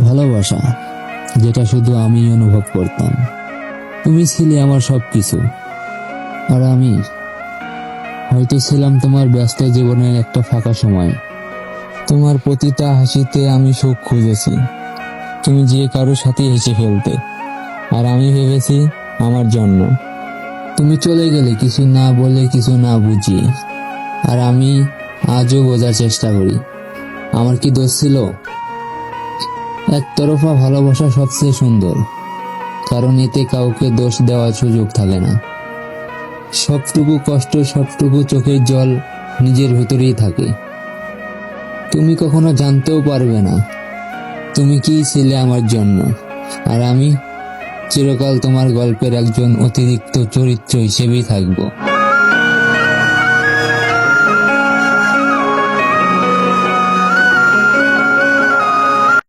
ভালোবাসা যেটা শুধু আমি অনুভব করতাম। তুমি ছিলে আমার সবকিছু, আর আমি হয়তো ছিলাম তোমার ব্যস্ত জীবনের একটা ফাঁকা সময়। তোমার প্রতিটা হাসিতে আমি সুখ খুঁজেছি। তুমি যে কারোর সাথে হেসে ফেলতে, আর আমি ভেবেছি আমার জন্য। তুমি চলে গেলে কিছু না বলে, কিছু না বুঝিয়ে, আর আমি আজও বোঝার চেষ্টা করি আমার কি দোষ ছিল। একতরফা ভালোবাসা সবচেয়ে সুন্দর, কারণ এতে কাউকে দোষ দেওয়ার সুযোগ থাকে না। সবটুকু কষ্ট, সবটুকু চোখের জল নিজের ভেতরেই থাকে। তুমি কখনো জানতেও পারবে না তুমি কি ছিলে আমার জন্য, আর আমি চিরকাল তোমার গল্পের একজন অতিরিক্ত চরিত্র হিসেবেই থাকবো।